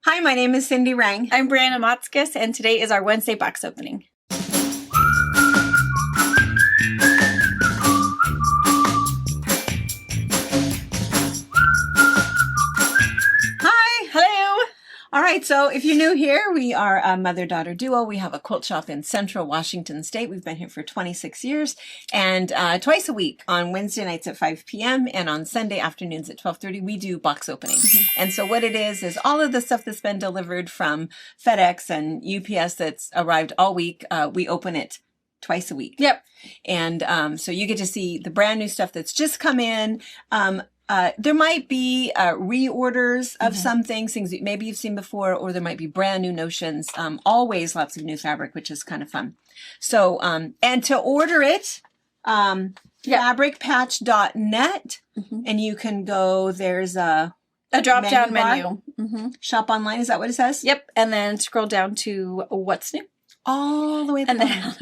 Hi, my name is Cindy Rang. I'm Brianna Motskis, and today is our Wednesday box opening. Hi. Hello. All right, so if you're new here, we are a mother-daughter duo. We have a quilt shop in Central Washington State. We've been here for 26 years, and twice a week on Wednesday nights at 5 p.m. and on Sunday afternoons at 12:30, we do box opening. And so what it is all of the stuff that's been delivered from FedEx and UPS that's arrived all week, we open it twice a week. Yep. And so you get to see the brand new stuff that's just come in. There might be reorders of some things that maybe you've seen before, or there might be brand new notions. Always lots of new fabric, which is kind of fun. So, and to order it, fabricpatch.net, and you can go, there's a drop-down menu. Shop online, is that what it says? Yep. And then scroll down to what's new. All the way And then,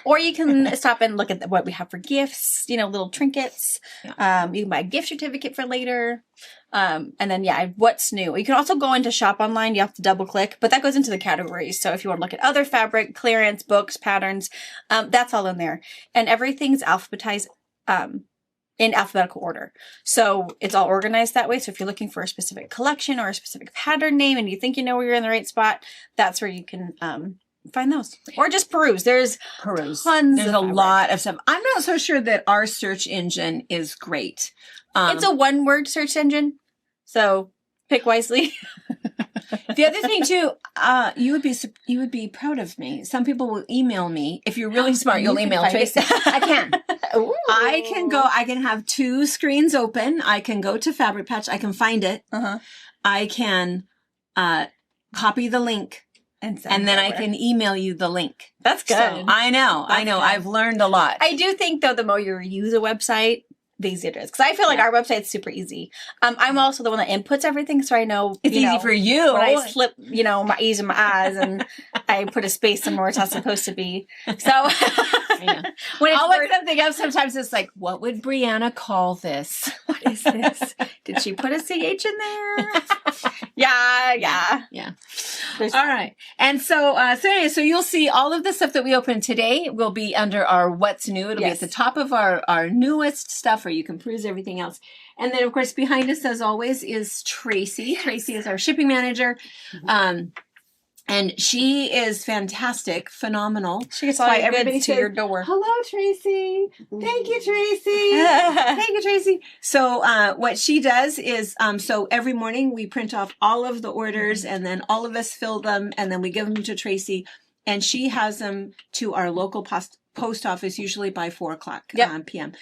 or you can stop and look at what we have for gifts, little trinkets. Yeah. You can buy a gift certificate for later. And then, what's new. You can also go into shop online. You have to double click, but that goes into the categories. So if you want to look at other fabric, clearance, books, patterns, that's all in there. And everything's alphabetized in alphabetical order. So it's all organized that way. So if you're looking for a specific collection or a specific pattern name and you think you know where you're in the right spot, that's where you can find those, or just peruse. There's tons. There's a lot of stuff. I'm not so sure that our search engine is great. It's a one-word search engine, so pick wisely. The other thing too, you would be proud of me. Some people will email me. If you're really smart, you'll email Tracy. I can. Ooh. I can have two screens open. I can go to Fabric Patch. I can find it. I can copy the link. And then I can email you the link. That's good. So, I know. I've learned a lot. I do think, though, the more you use a website, the easier it is. Because I feel like our website's super easy. I'm also the one that inputs everything, so I know it's easy for you. When I slip, my E's and my I's, and I put a space somewhere where it's not supposed to be. So when I'll look something up, sometimes it's like, what would Brianna call this? What is this? Did she put a CH in there? Yeah. All right. And so anyway, so you'll see all of the stuff that we open today will be under our What's New. It'll be at the top of our newest stuff, where you can peruse everything else. And then, of course, behind us, as always, is Tracy. Yes. Tracy is our shipping manager. And she is fantastic, phenomenal. She gets all your goods to your door. Hello, Tracy. Thank you, Tracy. Thank you, Tracy. So what she does is, so every morning we print off all of the orders, and then all of us fill them, and then we give them to Tracy, and she has them to our local post office, usually by 4:00 p.m.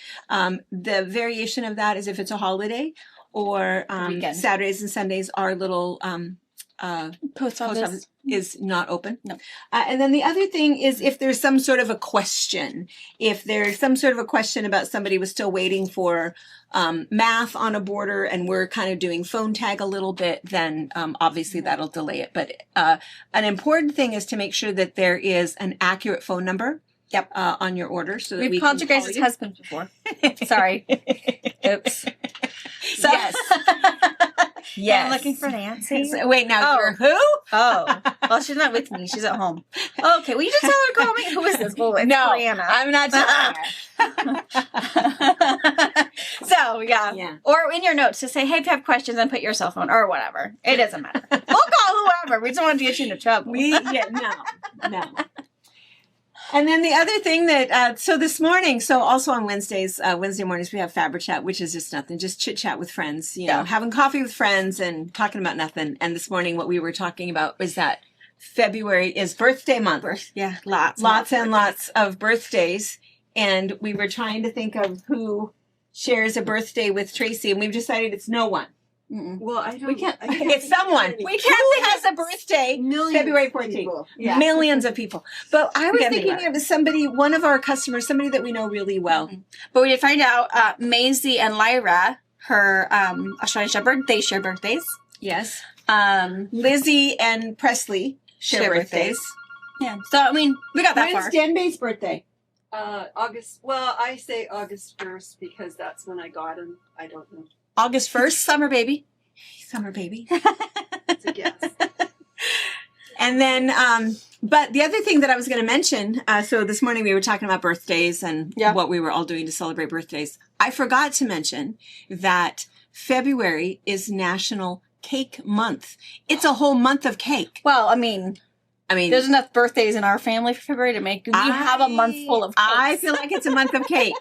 The variation of that is if it's a holiday, or Saturdays and Sundays, our little post office is not open. No. And then the other thing is, if there's some sort of a question, about somebody was still waiting for math on a border and we're kind of doing phone tag a little bit, then obviously that'll delay it. But an important thing is to make sure that there is an accurate phone number on your order, so that we've called your guys' husband before. Sorry. Oops. So, yes. Yes. I'm looking for Nancy. Wait, now you're who? Oh. Well, she's not with me. She's at home. Okay. Will you just tell her to call me? Who is this? Oh, it's Brianna. I'm not telling her. So, yeah. Or in your notes, just say, hey, if you have questions, then put your cell phone or whatever. It doesn't matter. We'll call whoever. We just don't want to get you into trouble. No. And then the other thing that, so this morning, so also on Wednesday mornings, we have Fabric Chat, which is just nothing, just chit chat with friends, having coffee with friends and talking about nothing. And this morning, what we were talking about was that February is birthday month. Lots and lots of birthdays. And we were trying to think of who shares a birthday with Tracy, and we've decided it's no one. Well, we can't. It's someone. We can't think has a birthday February 14th. Yeah. Millions of people. But I was thinking of somebody, one of our customers, somebody that we know really well. But we did find out Maisie and Lyra, her Australian Shepherd, they share birthdays. Yes. Lizzie and Presley share birthdays. Yeah. So, I mean, we got that far. When's Denbay's birthday? August. Well, I say August 1st because that's when I got him. I don't know. August 1st? Summer baby. Summer baby. It's a guess. And then, but the other thing that I was going to mention, so this morning we were talking about birthdays and what we were all doing to celebrate birthdays. I forgot to mention that February is National Cake Month. It's a whole month of cake. Well, I mean, there's enough birthdays in our family for February to make. We have a month full of cakes. I feel like it's a month of cake,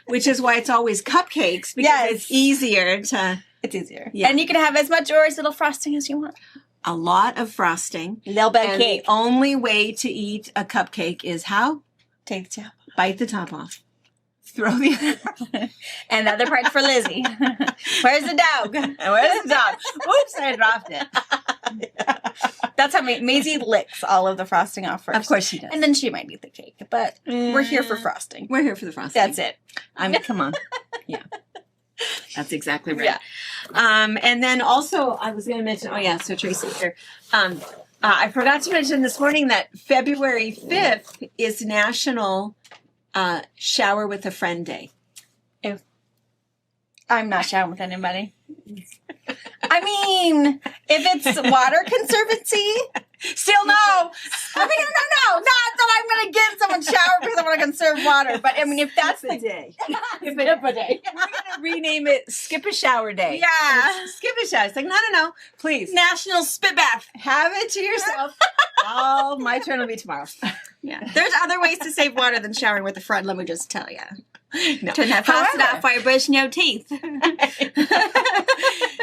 which is why it's always cupcakes because it's easier to. It's easier. Yeah. And you can have as much or as little frosting as you want. A lot of frosting. Little bit of And cake. the only way to eat a cupcake is how? Take the top. Bite the top off. Throw the And the other part's for Lizzie. Where's the dog? Where's the dog? Oops, I dropped it. That's how Maisie licks all of the frosting off first. Of course she does. And then she might eat the cake. But we're here for frosting. We're here for the frosting. That's it. I mean, come on. Yeah. That's exactly right. Yeah. And then also I was going to mention, so Tracy's here. I forgot to mention this morning that February 5th is National Shower with a Friend Day. I'm not showering with anybody. I mean, if it's water conservancy, still no. I mean, no. Not that I'm going to get someone shower because I want to conserve water. But I mean, if that's the day. Skip a day. We're going to rename it Skip a Shower Day. Yeah. Skip a shower. It's like, no. Please. National Spit Bath. Have it to yourself. Oh, my turn will be tomorrow. Yeah. There's other ways to save water than showering with a friend, let me just tell you. No. Turn that faucet off while you're brushing your teeth.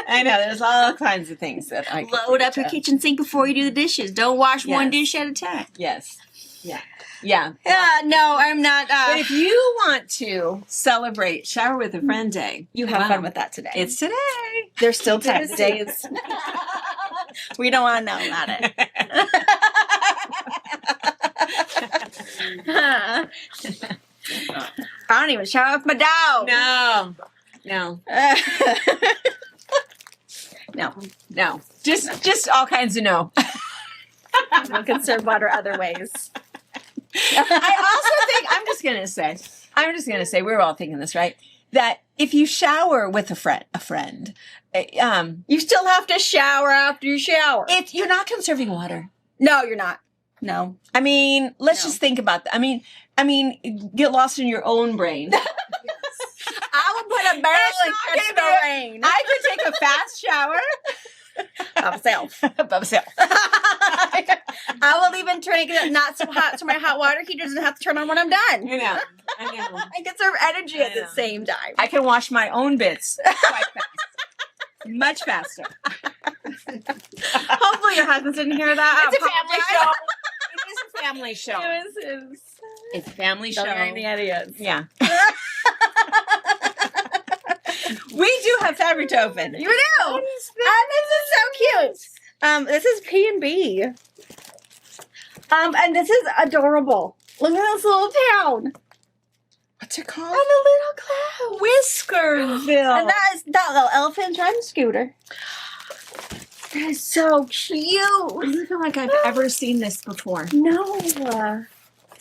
I know, there's all kinds of things that I can Load up think your of. kitchen sink before you do the dishes. Don't wash one Yes. dish at a time. Yes. Yeah. Yeah. No, I'm not. But if you want to celebrate Shower with a Friend Day, you have fun with that today. It's today. There's still time. Days. We don't want to know about it. I don't even shower with my dog. No. No. Just all kinds of no. We'll conserve water other ways. I also think I'm just gonna say we're all thinking this, right? That if you shower with a friend, You still have to shower after you shower. if you're not conserving water. No, you're not. No. I mean, let's No. just think about that. I mean, get lost in your own brain. I will put a barrel It's in not catch gonna the be rain. I could take a fast shower By myself. by myself. I will even turn it not so hot so my hot water heater doesn't have to turn on when I'm done. I know. I conserve energy at the same time. I can wash my own bits quite fast. Much faster. Hopefully your husband didn't hear that. It's a family show. It is a family show. It's a family show. Any ideas? Yeah. We do have fabric to open. You do. And this is so cute. This is P&B. And this is adorable. Look at this little town. What's it called? And a little cloud. Whiskerville. And that is that little elephant riding scooter. That is so cute. I don't feel like I've ever seen this before. No. I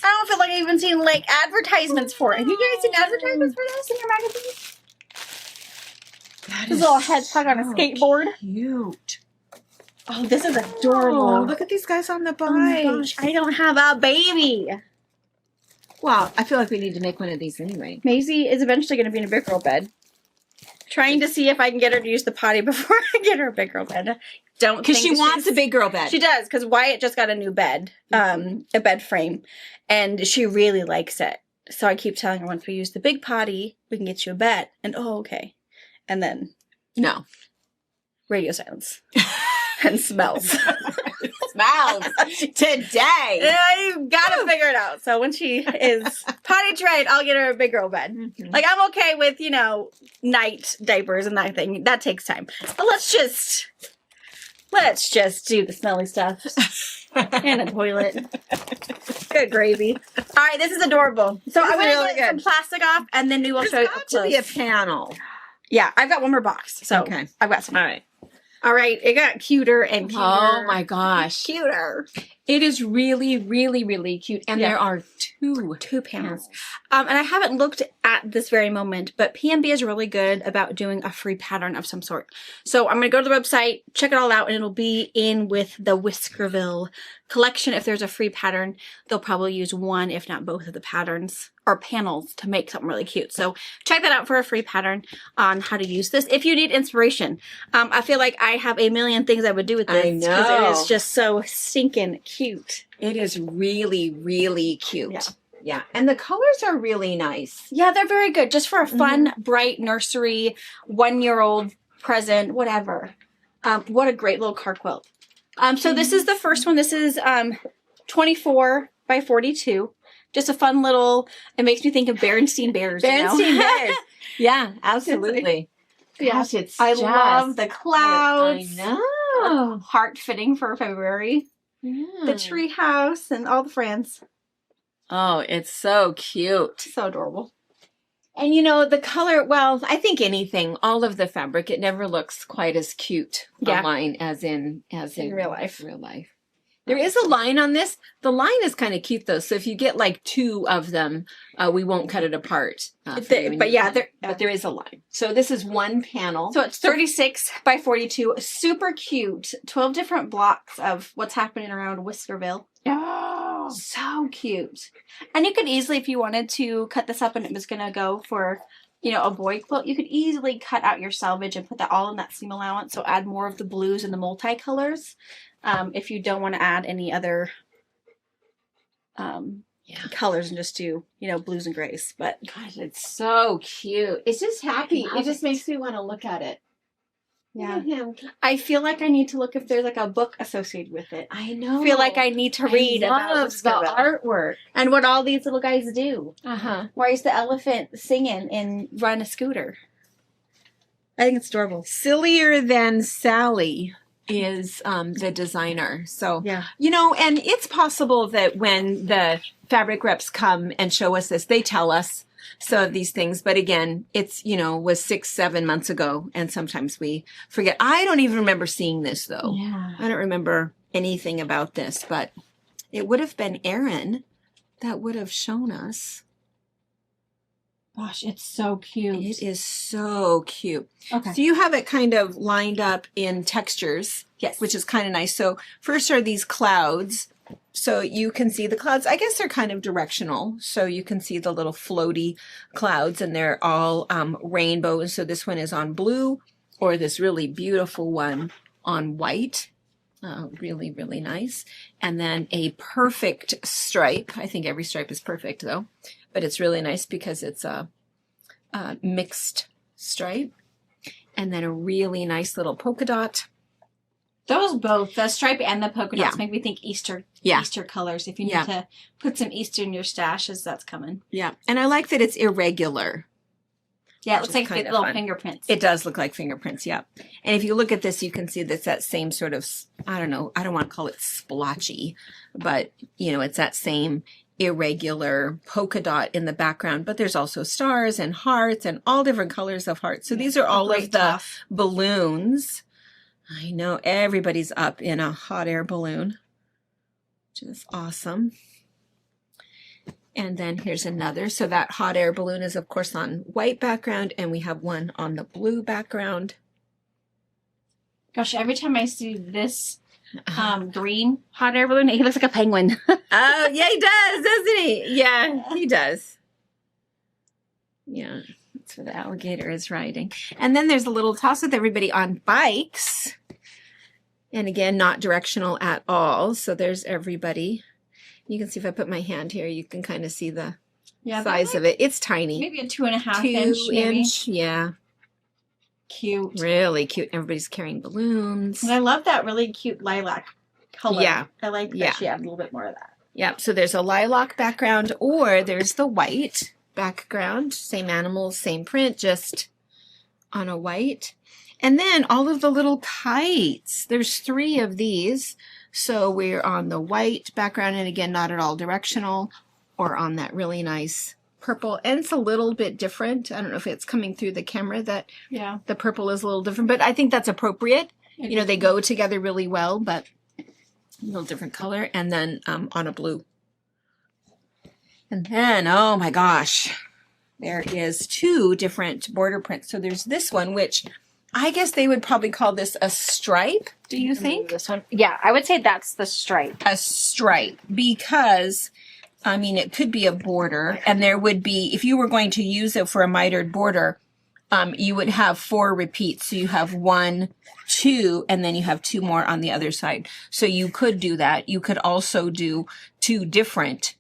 don't feel like I've even seen like advertisements for it. Have you guys seen advertisements for this in your magazine? That His little hedgehog on a skateboard. Cute. Oh, this is adorable. Oh, look at these guys on the bike. Oh my gosh, I don't have a baby. Well, I feel like we need to make one of these anyway. Maisie is eventually going to be in a big girl bed. Trying to see if I can get her to use the potty before I get her a big girl bed. Don't Because she wants a big girl bed. She does, because Wyatt just got a new bed, a bed frame, and she really likes it. So I keep telling her once we use the big potty, we can get you a bed. And okay. And then No. radio silence and smells. Smells. Today. I gotta figure it out. So when she is potty trained, I'll get her a big girl bed. Mm-hmm. Like I'm okay with, night diapers and that thing. That takes time. But let's just do the smelly stuff. And a toilet. Good gravy. All right, this is adorable. So I'm gonna really get some plastic off, and then we will There's show you got up to be a close. panel. Yeah, I've got one more box. So Okay. I've got some. All right. All right, it got cuter and cuter. Oh my gosh. Cuter. It is really, really, really cute. And Yeah. there are Two panels. And I haven't looked at this very moment, but PMB is really good about doing a free pattern of some sort. So I'm going to go to the website, check it all out, and it'll be in with the Whiskerville collection. If there's a free pattern, they'll probably use one, if not both of the patterns or panels to make something really cute. So check that out for a free pattern on how to use this. If you need inspiration, I feel like I have a million things I would do with this. I Because it know. is just so stinking cute. It is really, really cute. Yeah. Yeah. And the colors are really nice. Yeah, they're very good. Just for a fun, bright nursery, 1-year-old present, whatever. What a great little car quilt. So this is the first one. This is 24 by 42. Just a fun little, it makes me think of Berenstain Bears. Fancy bears. Yeah, absolutely. Yeah. Gosh, it's I just- love the clouds. I know. Heart fitting for February. The tree house and all the friends. Oh, it's so cute. So adorable. And you know, the color, well, I think anything, all of the fabric, it never looks quite as cute Yeah. online as in real life. Real life. There is a line on this. The line is kind of cute though. So if you get like 2 of them, we won't cut it apart. For you when But you yeah, cut it. But there is a line. So this is one panel. So it's 36 by 42. Super cute. 12 different blocks of what's happening around Whiskerville. Oh. So cute. And you could easily, if you wanted to cut this up and it was going to go for, you know, a boy quilt, you could easily cut out your selvage and put that all in that seam allowance. So add more of the blues and the multicolors. If you don't want to add any other colors and just do, you know, blues and grays. But Gosh, it's so cute. It's just happy. I love It just it. makes me want to look at it. yeah, Look at him. I feel like I need to look if there's like a book associated with it. I know. I feel like I need to read about love the Whiskerville artwork. and what all these little guys do. Uh-huh. Why is the elephant singing and riding a scooter? I think it's adorable. Sillier Than Sally is the designer. So, Yeah. you know, and it's possible that when the fabric reps come and show us this, they tell us some of these things. But again, it's, you know, was 6-7 months ago. And sometimes we forget. I don't even remember seeing this though. Yeah. I don't remember anything about this, but it would have been Erin that would have shown us. Gosh, it's so cute. It is so cute. Okay. So you have it kind of lined up in textures. Yes. Which is kind of nice. So first are these clouds. So you can see the clouds. I guess they're kind of directional. So you can see the little floaty clouds and they're all rainbow. So this one is on blue or this really beautiful one on white. Really, really nice. And then a perfect stripe. I think every stripe is perfect though. But it's really nice because it's a mixed stripe. And then a really nice little polka dot. Those both, the stripe and the polka dots, Yeah. make me think Easter. Yeah. Easter colors. If you need Yeah. to put some Easter in your stash, as that's coming. Yeah. And I like that it's irregular. Yeah, it Which looks is like kind of little fun. fingerprints. It does look like fingerprints, yeah. And if you look at this, you can see that's that same sort of, I don't know, I don't want to call it splotchy, but, you know, it's that same irregular polka dot in the background, but there's also stars and hearts and all different colors of hearts. So these are all of the balloons. I know everybody's up in a hot air balloon, which is awesome. And then here's another. So that hot air balloon is, of course, on white background, and we have one on the blue background. Gosh, every time I see this green hot air balloon, he looks like a penguin. Oh, yeah, he does, doesn't he? Yeah, he does. Yeah, that's where the alligator is riding. And then there's a little toss with everybody on bikes. And again, not directional at all. So there's everybody. You can see if I put my hand here, you can kind of see the size of it. It's tiny. Maybe a 2.5 2 inch. Maybe. inch, yeah. Cute. Really cute. Everybody's carrying balloons. And I love that really cute lilac color. Yeah. I like that Yeah. she had a little bit more of that. Yep. So there's a lilac background or there's the white background. Same animals, same print, just on a white. And then all of the little kites. There's 3 of these. So we're on the white background and again, not at all directional or on that really nice purple. And it's a little bit different. I don't know if it's coming through the camera that Yeah. the purple is a little different, but I think that's appropriate You know, they go together really well, but a little different color. And then on a blue. And then, oh my gosh, there is 2 different border prints. So there's this one, which I guess they would probably call this a stripe. Do you think? This one? Yeah, I would say that's the stripe. A stripe, because I mean, it could be a border, and there would be, if you were going to use it for a mitered border, you would have 4 repeats. So you have 1, 2, and then you have 2 more on the other side. So you could do that. You could also do 2 different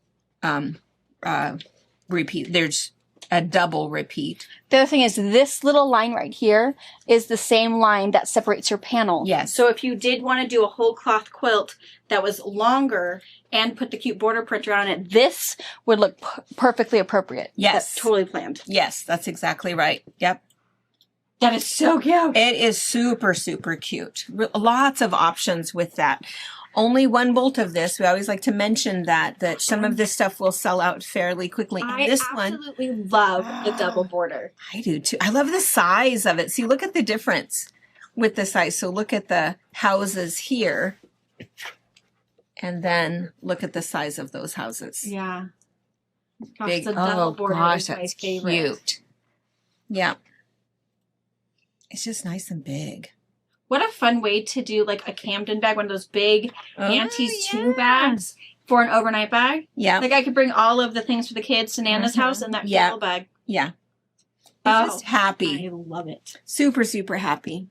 repeat. There's a double repeat. The other thing is this little line right here is the same line that separates your panel. Yes. So if you did want to do a whole cloth quilt that was longer and put the cute border printer on it, this would look perfectly appropriate. Yes. That's totally planned. Yes, that's exactly right. Yep. That is so cute. It is super, super cute. Lots of options with that. Only 1 bolt of this. We always like to mention that some of this stuff will sell out fairly quickly. And I this absolutely love the double border. I do too. I love the size of it. See, look at the difference with the size. So look at the houses here, and then look at the size of those houses. Yeah. Gosh, Big. the double Oh border gosh, is my that's favorite. cute. Yeah. It's just nice and big. What a fun way to do like a Camden bag, one of those big Auntie's yeah. 2 bags for an overnight bag. Yeah. Like I could bring all of the things for the kids to Nana's house in that Yeah. little bag. Yeah. Oh, Just happy. I love it. Super, super happy.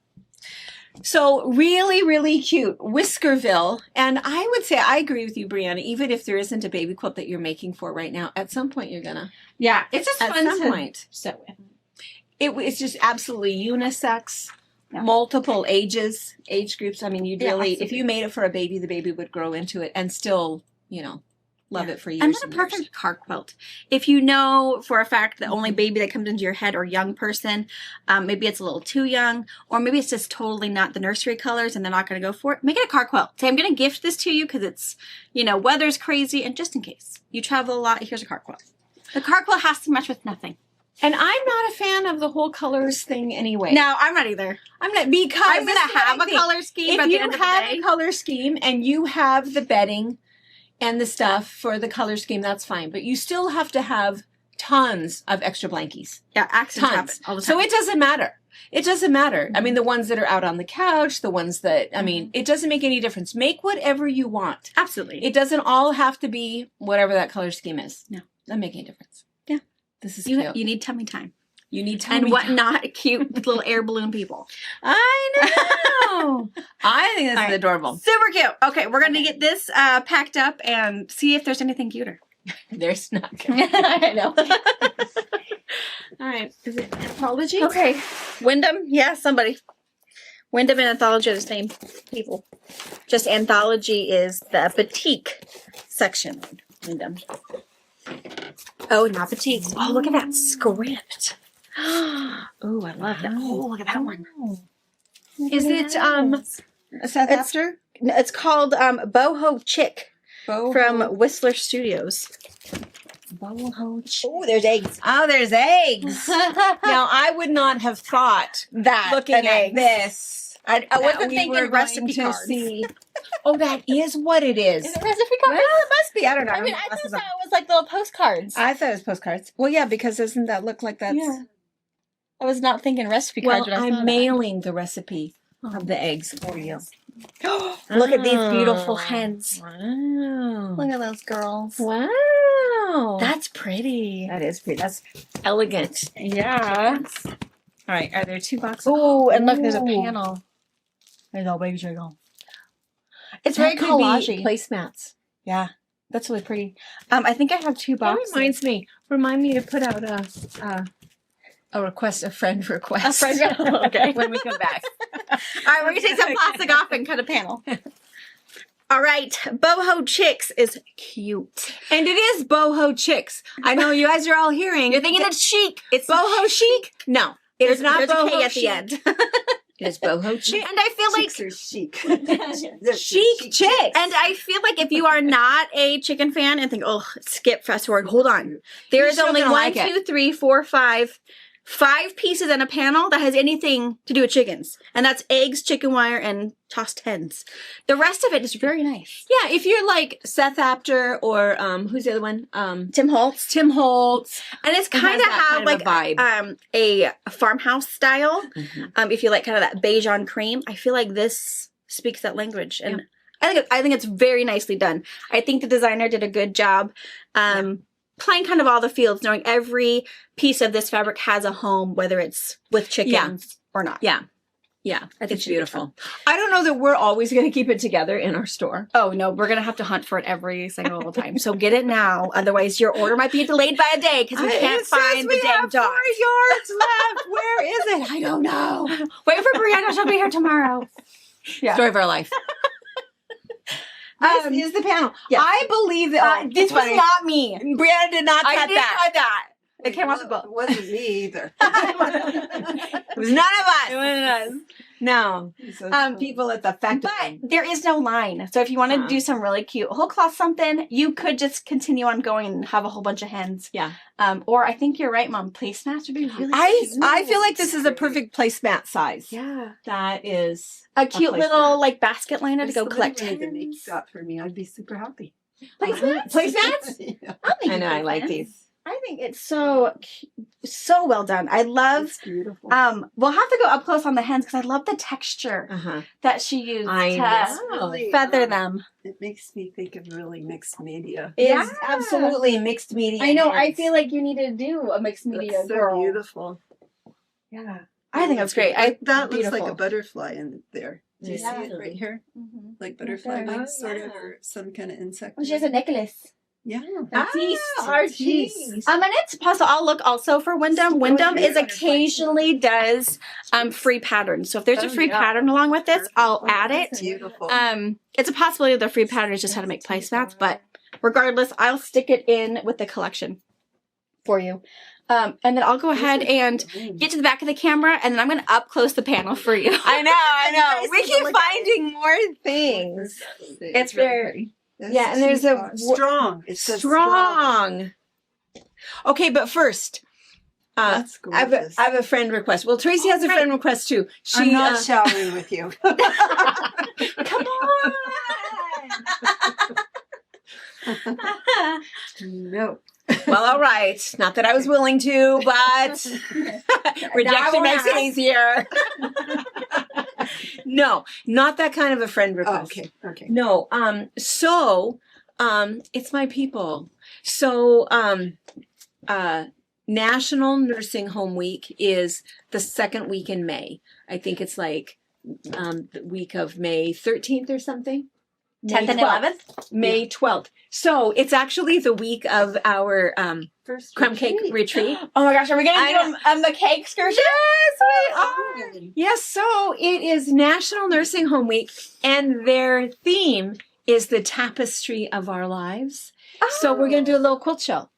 So really, really cute. Whiskerville. And I would say, I agree with you, Brianna, even if there isn't a baby quilt that you're making for right now, at some point you're gonna. Yeah, it's just At fun some to point. sew with. It's just absolutely unisex, Yeah. multiple age groups. I mean, you'd Yeah, really, if absolutely. you made it for a baby, the baby would grow into it and still, love Yeah. it for years. And then a and years. perfect car quilt. If you know for a fact the only baby that comes into your head or young person, maybe it's a little too young, or maybe it's just totally not the nursery colors and they're not going to go for it, make it a car quilt. Say, I'm going to gift this to you because it's, weather's crazy, and just in case you travel a lot, here's a car quilt. The car quilt has to match with nothing. And I'm not a fan of the whole colors thing anyway. No, I'm not either. I'm not, because I'm going this to is what have I a think. color scheme If at the you end of the have day. a color scheme and you have the bedding and the stuff for the color scheme, that's fine. But you still have to have tons of extra blankies. Yeah, accidents happen Tons. all the time. So it doesn't matter. It doesn't matter. I mean, the ones that are out on the couch, the ones that, it doesn't make any difference. Make whatever you want. Absolutely. It doesn't all have to be whatever that color scheme is. No. Doesn't make any difference. Yeah. This is you cute. need tummy time. You need time. And what not cute little air balloon people. I know. I think this All is right. adorable. Super cute. Okay, we're going to get this packed up and see if there's anything cuter. There's not. I know. All right. Is it Anthology? Okay. Wyndham? Yeah, somebody. Wyndham and Anthology are the same people. Just Anthology is the Batik section. Wyndham. Oh, not Batik. Oh, look at that script. Oh, I love that. Oh, look at that one. Is it a South After? No, it's called Boho Chick Boho. from Whistler Studios. Boho Chick. Oh, there's eggs. Oh, there's eggs. Now, I would not have thought, That looking at eggs. this, I that wasn't we thinking were going recipe to cards. see. Oh, that is what it is. Is it recipe Well, cards? it must be. I don't know. I mean, I Glasses thought on. it was like little postcards. I thought it was postcards. Well, yeah, because doesn't that look like that's... Yeah. I was not thinking recipe Well, cards when I saw I'm that. mailing the recipe of the eggs for you. Look at these beautiful hens. Wow. Look at those girls. Wow. That's pretty. That is pretty. That's elegant. Yeah. All right. Are there 2 boxes? Oh, and look, there's a Ooh. panel. There's all baby jiggle. It's That very could be collagey. placemats. Yeah, that's really pretty. I think I have 2 That boxes. reminds me. Remind me to put out a friend request. Okay. when we come back. All right, we're gonna take some plastic off and cut a panel. All right, Boho Chicks is cute. And it is boho chicks. I know you guys are all hearing. You're thinking it's chic. It's boho chic? No, it is not there's a boho K at chic. the end. It is boho chic. And I feel like Chicks are chic. Chic chicks. And I feel like if you are not a chicken fan and think, oh, skip, fast forward, hold on. There You're is still only gonna 1, like it. 2, 3, 4, 5, 5 pieces in a panel that has anything to do with chickens. And that's eggs, chicken wire, and tossed hens. The rest of it is very nice. Yeah, if you're like Seth Apter or who's the other one? Tim Holtz. Tim Holtz. And it's It has kind of that have kind of like a a farmhouse style. If you like kind of that beige on cream, I feel like this speaks that language. And I think it's very nicely done. I think the designer did a good job. Playing kind of all the fields, knowing every piece of this fabric has a home, whether it's with chickens or not. Yeah. I think It's she did beautiful. I don't know that we're always going to keep it together in our store. Oh no, we're gonna have to hunt for it every single time. So get it now, otherwise your order might be delayed by a day because we can't find the damn dog. 4 yards left. Where is it? I don't know. Wait for Brianna; she'll be here tomorrow. Yeah. Story of our life. This is the panel. yes. I believe that This was not me. Brianna did not cut I did that. cut that. It came off the book. It wasn't me either. It was none of us. It wasn't us. No. People at the factory. But there is no line. So if you want to do some really cute whole cloth something, you could just continue on going and have a whole bunch of hens. Yeah. Or I think you're right, Mom. Placemats would be really cute. I feel like this is a perfect placemat size. Yeah. That is A cute placemat. little like basket liner to If go somebody collect wanted to make hens. that for me, I'd be super happy. Placemats? Placemats? Yeah, I know, I like these. I think it's so well done. I love. it's beautiful. We'll have to go up close on the hens because I love the texture Uh-huh. that she used I to know. Really, feather them. It makes me think of really mixed media. It's absolutely mixed media. I know. I hens. feel like you need to do a mixed media That's so girl. beautiful. Yeah, I think that's great. That looks beautiful. like a butterfly in there. Do you Yeah. see it right here? Mhm. Like butterfly there. wings, Oh, sort yeah. of, or some kind of insect. Oh, she has a necklace. Yeah. Artiste. Artiste. And it's possible. I'll look also for Wyndham. Wyndham is yeah. occasionally does free patterns. So if there's a free pattern along with this, I'll add It's it. beautiful. It's a possibility the free pattern is just how to make placemats, but regardless, I'll stick it in with the collection for you. And then I'll go ahead and get to the back of the camera, and then I'm going to up close the panel for you. I know. You guys We need to keep look at finding more things. It's very Yeah, and there's a strong. It says strong. Okay, but first, That's I gorgeous. have a friend request. Well, Tracy has a friend request too. I'm She not showering with you. Come on. No. well, all right. Not that I was willing to, but rejection makes it easier. No, not that kind of a friend Oh, request. okay. Okay. No. It's my people. So, National Nursing Home Week is the second week in May. I think it's like the week of May 13th or something. 10th and May 12th. 11th? May 12th. So it's actually the week of our First crumb cake retreat. Oh my gosh, are we going I to do the cake excursion? Yes, we are. Yes, so it is National Nursing Home Week, and their theme is the tapestry of our lives. So we're going to do a little quilt show.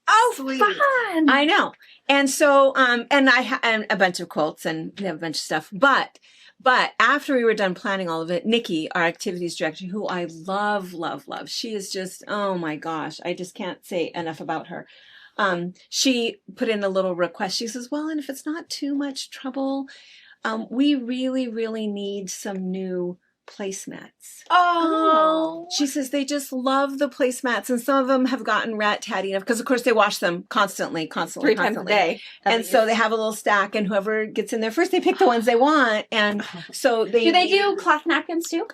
Oh, Sweet. fun. I know. And so, and I have a bunch of quilts and we have a bunch of stuff. But after we were done planning all of it, Nikki, our activities director, who I love, she is just, oh my gosh, I just can't say enough about her. She put in a little request. She says, well, and if it's not too much trouble, we really, really need some new placemats. Oh. She says they just love the placemats, and some of them have gotten rat tatty enough because, of course, they wash them constantly, 3 times a day. and so they have a little stack, and whoever gets in there first, they pick the ones they want, and so they Do they do cloth napkins too?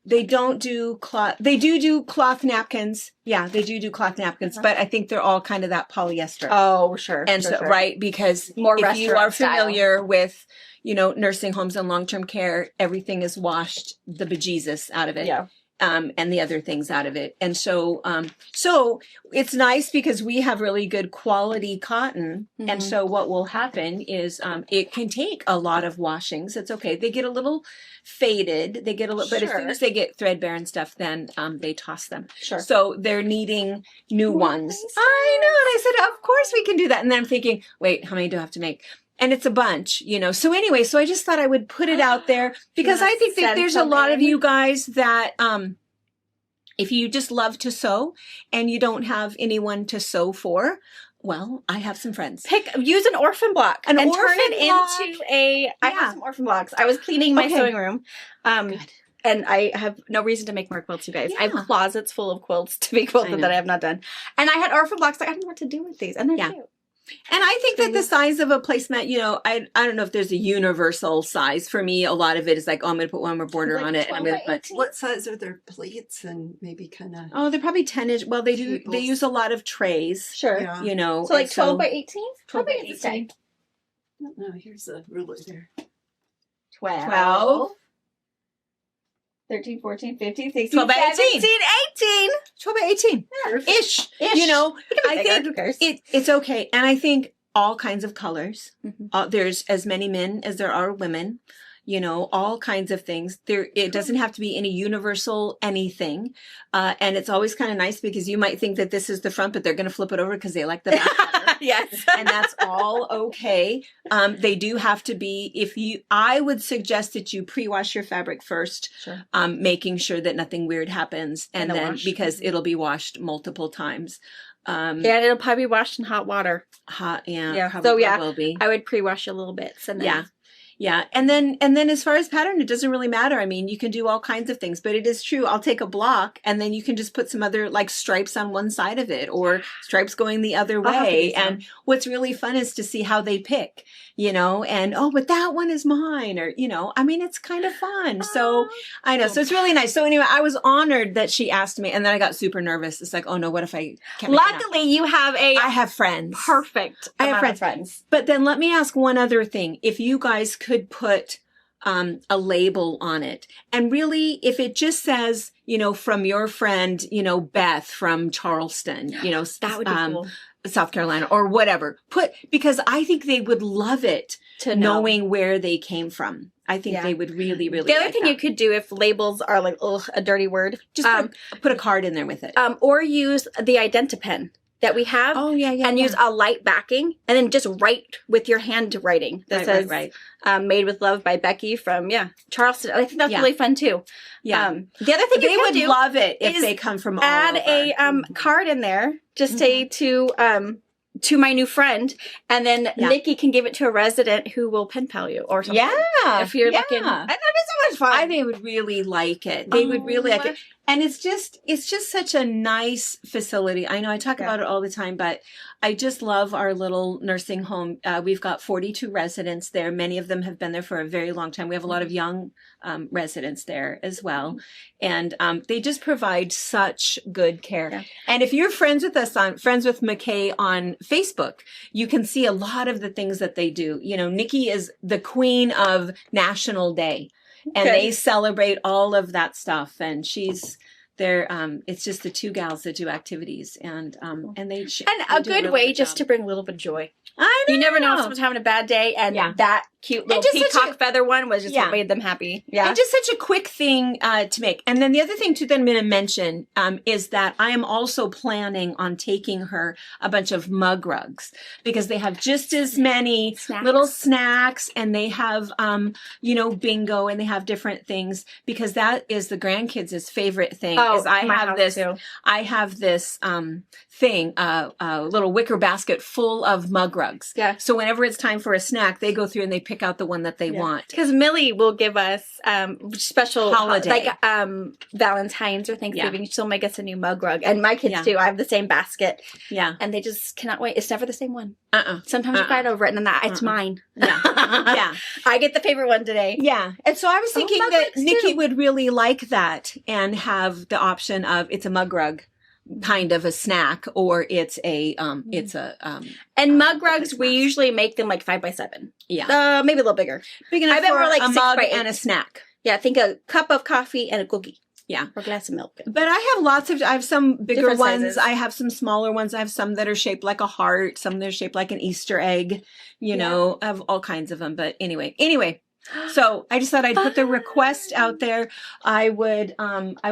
They don't do cloth. They do cloth napkins. Yeah, they do cloth napkins, but I think they're all kind of that polyester. Oh, sure. And so, right, because More if you are restaurant style. familiar with, nursing homes and long-term care, everything is washed the bejesus out of it. Yeah. And the other things out of it. And so, so it's nice because we have really good quality cotton. And Mhm. so what will happen is, it can take a lot of washings. It's okay. They get a little faded. They get a little, but as soon Sure. as they get threadbare and stuff, then, they toss them. Sure. So they're needing new ones. nice. I know. And I said, of course we can do that. And then I'm thinking, wait, how many do I have to make? And it's a bunch, So anyway, so I just thought I would put it out there because I think that Send there's a lot of something. you guys that, if you just love to sew and you don't have anyone to sew for, Well, I have some friends. Use an orphan block An and turn orphan it block? into a. I Yeah. have some orphan blocks. I was cleaning my Okay. sewing room. Good. And I have no reason to make more quilts, you guys. I Yeah. have closets full of quilts to be quilted know. that I have not done. And I had orphan blocks. Like, I don't know what to do with these. And they're Yeah. cute. And I think that the size of a placemat, I don't know if there's a universal size. For me, a lot of it is like, oh, I'm going to put one more border Like on it. And I'm 12 going to by put. 18? What size are their plates and maybe kind of? Oh, they're probably 10-inch. Well, they do. They Tables. use a lot of trays. Sure. Yeah. So like and 12 by 18? 12 by 18. No, here's a ruler there. 12. 13, 14, 15, 16, 12 by 18. 18. 12 by 18 ish. Ish. I think Who cares? it's okay. And I think all kinds of colors. Mhm. There's as many men as there are women. All kinds of things. It doesn't have to be any universal anything. And it's always kind of nice because you might think that this is the front, but they're going to flip it over because they like the back better. Yes. And that's all okay. They do have to be, I would suggest that you pre-wash your fabric first, Sure. making sure that nothing weird happens. And In the then, wash. because it'll be washed multiple times. And it'll probably be washed in hot water. Hot, yeah. Yeah. Probably So, yeah, will be. I would pre-wash a little bit. And then Yeah. Yeah. And then as far as pattern, it doesn't really matter. I mean, you can do all kinds of things, but it is true. I'll take a block and then you can just put some other like stripes on one side of it or stripes going the other I'll have to way. do some. And what's really fun is to see how they pick, and, oh, but that one is mine or, I mean, it's kind of fun. So I know. So it's really nice. So anyway, I was honored that she asked me and then I got super nervous. It's like, oh no, what if I can't make it out? Luckily, you have a I have friends. perfect I have amount of friends. But then let me ask one other thing. If you guys could put a label on it, and really, if it just says, from your friend, Beth from Charleston, That would be cool. South Carolina or whatever, because I think they would love it To know. knowing where they came from. I think Yeah. they would really, really The other like thing that. you could do if labels are like, a dirty word, Just put a card in there with it. or use the Identi-Pen that we have. Oh, yeah, yeah. And yeah. use a light backing, and then just write with your handwriting that says right. "Made with Love" by Becky from Charleston. I think that's Yeah. really fun too. Yeah. The other thing They you would can do love it if is they come from all add over. a card in there. Just say to my new friend, and then Yeah. Nikki can give it to a resident who will pen pal you or something. Yeah. If you're yeah. looking, and that'd be so much fun. I think they would really like it. They would really like it. And it's just such a nice facility. I know I talk about it all the time, but I just love our little nursing home. We've got 42 residents there. Many of them have been there for a very long time. We have a lot of young residents there as well. And they just provide such good care. Yeah. And if you're friends with us Friends with McKay on Facebook, you can see a lot of the things that they do. Nikki is the queen of National Day. And Okay. they celebrate all of that stuff. And it's just the two gals that do activities and they And a good way just to bring a little bit of joy. I know. You never know if someone's having a bad day, and Yeah. that cute little just such peacock feather one was just what made them happy. Yeah. And just such a quick thing to make. And then the other thing too that I'm going to mention is that I am also planning on taking her a bunch of mug rugs because they have just as many little snacks and they have bingo and they have different things because that is the grandkids' favorite thing. is I have this thing, a little wicker basket full of mug rugs. Yeah. So whenever it's time for a snack, they go through and they pick out the one that they want. Because Millie will give us special Holiday. like Valentine's or Thanksgiving. She'll make us a new mug rug, and my kids too. I have the same basket. Yeah. And they just cannot wait. It's never the same one. Uh-uh. Sometimes you fight over it, and then it's mine. Yeah. Yeah. I get the favorite one today. Yeah. And so I was thinking mug that rugs Nikki too. would really like that and have the option of it's a mug rug kind of a snack or it's a And mug rugs, we usually make them like 5x7. yeah. Maybe a little bigger. Big enough I bet for we're like a 6 mug by 8. and a snack. Yeah, think a cup of coffee and a cookie. Yeah. Or a glass of milk. But I have some bigger Different ones. sizes. I have some smaller ones. I have some that are shaped like a heart, some that are shaped like an Easter egg, I have all kinds of them. But anyway. So I just thought I'd put the request out there. I would,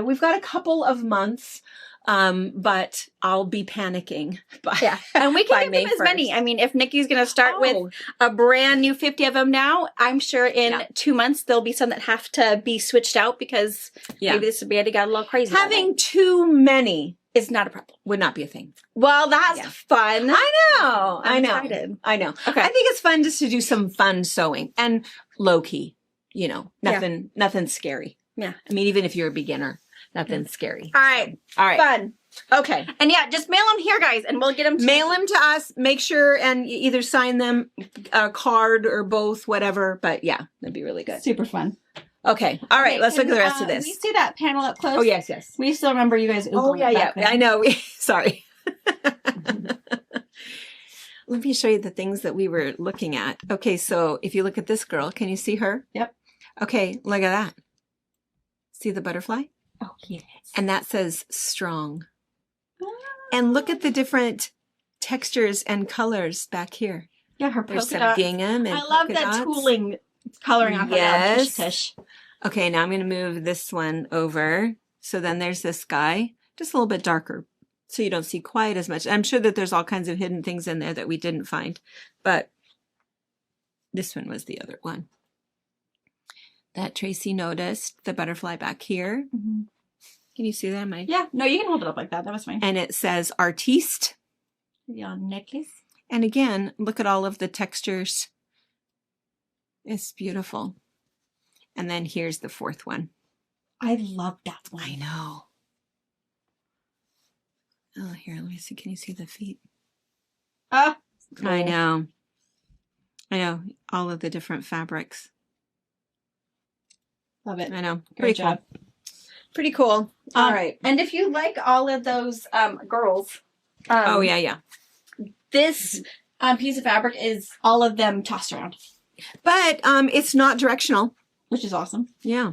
we've got a couple of months But I'll be panicking. Yeah. And we by can give them May as many. 1st. I mean, if Nikki's going to start with a brand new 50 of them now, I'm sure in 2 months there'll be some that have to be switched out because maybe this spaghetti got a little crazy. Having too many is not a problem. would not be a thing. Well, that's fun. I know. I'm excited. I know. Okay. I think it's fun just to do some fun sewing and low key, you know, nothing scary. Yeah. I mean, even if you're a beginner, nothing scary. All right. All right. Fun. Okay. And yeah, just mail them here, guys, and we'll get them. Mail them to us. Make sure and either sign them a card or both, whatever. But yeah, that'd be really good. Super fun. Okay. All right. Okay, Let's look at the rest of we this. see that panel up close? Oh, yes, yes. We still remember you guys. Oh, Oogling yeah. back then. I know. Sorry. Let me show you the things that we were looking at. Okay. So if you look at this girl, can you see her? Yep. Okay. Look at that. See the butterfly? Oh, yes. And that says strong. And look at the different textures and colors back here. Yeah, her There's polka some dots. gingham and I love polka that dots. tooling coloring on her Yes. tush tush. Okay, now I'm going to move this one over. So then there's this guy, just a little bit darker, so you don't see quite as much. I'm sure that there's all kinds of hidden things in there that we didn't find, but this one was the other one. That Tracy noticed, the butterfly back here. Mm-hmm. Can you see that, Mike? Yeah, no, you can hold it up like that. That was fine. And it says artiste. Your necklace. And again, look at all of the textures. It's beautiful. And then here's the fourth one. I love that one. I know. Oh, here, let me see. Can you see the feet? Ah, I know. I know. All of the different fabrics. love it. I know. Great Pretty job. cool. Pretty cool. All right. And if you like all of those girls, Oh, yeah. this piece of fabric is all of them tossed around, But it's not directional. which is awesome. Yeah.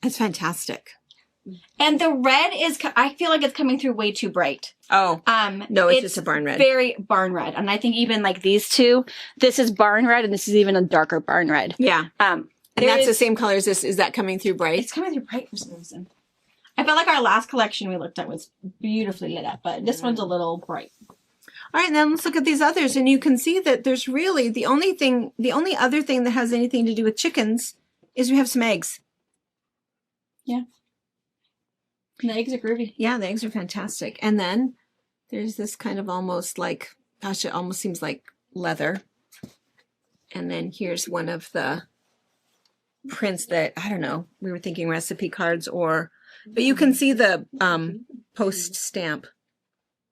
It's fantastic. And the red is, I feel like it's coming through way too bright. Oh, no, it's just a barn red. Very barn red. And I think even like these two, this is barn red and this is even a darker barn red. Yeah. And There that's the is- same color as this. Is that coming through bright? It's coming through bright for some reason. I felt like our last collection we looked at was beautifully lit up, but this one's a little bright. All right, and then let's look at these others, and you can see that there's really the only other thing that has anything to do with chickens is we have some eggs. Yeah. And the eggs are groovy. Yeah, the eggs are fantastic. And then there's this kind of almost like, gosh, it almost seems like leather. And then here's one of the prints that, I don't know, we were thinking recipe cards but you can see the post stamp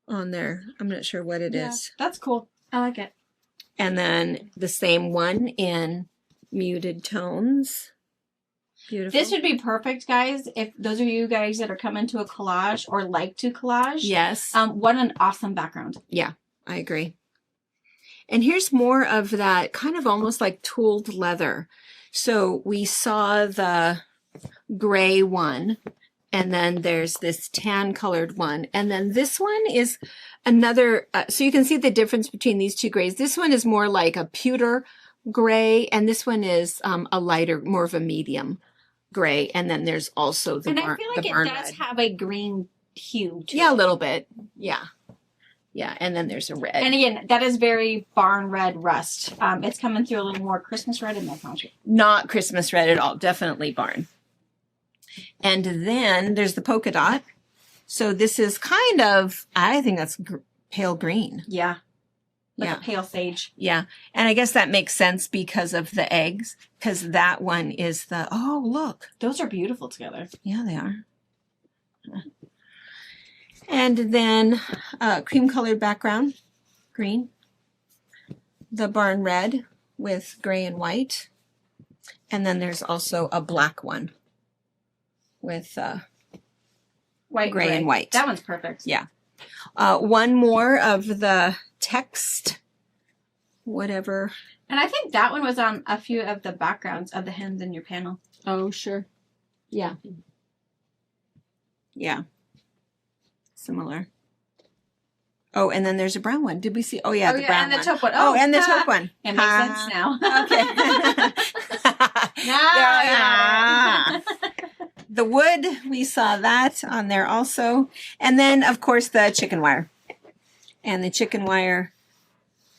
on there. I'm not sure what it is. That's cool. I like it. And then the same one in muted tones. Beautiful. This would be perfect, guys, if those of you guys that are coming to a collage or like to collage. Yes. What an awesome background. Yeah, I agree. And here's more of that kind of almost like tooled leather. So we saw the gray one, and then there's this tan colored one. And then this one is another, so you can see the difference between these two grays. This one is more like a pewter gray, and this one is a lighter, more of a medium gray. And then there's also the And barn, I feel like the it barn does red. have a green hue to Yeah, a it. little bit. Yeah. Yeah, and then there's a red. And again, that is very barn red rust. It's coming through a little more Christmas red in that country. Not Christmas red at all. Definitely barn. And then there's the polka dot. So this is kind of, I think that's pale green. Yeah. Like Yeah. a pale sage. Yeah. And I guess that makes sense because of the eggs, because that one is the, oh, look. Those are beautiful together. Yeah, they are. And then cream colored background, green. The barn red with gray and white. And then there's also a black one with White, Gray and white. That one's perfect. Yeah. One more of the text, whatever. And I think that one was on a few of the backgrounds of the hens in your panel. Oh, sure. Yeah. Yeah. Similar. Oh, and then there's a brown one. Did we see? Oh, yeah, the brown and the one. taupe one. Oh, and the taupe one. It makes sense now. Okay. Now, Yeah. the wood, we saw that on there also. And then, of course, the chicken wire. And the chicken wire,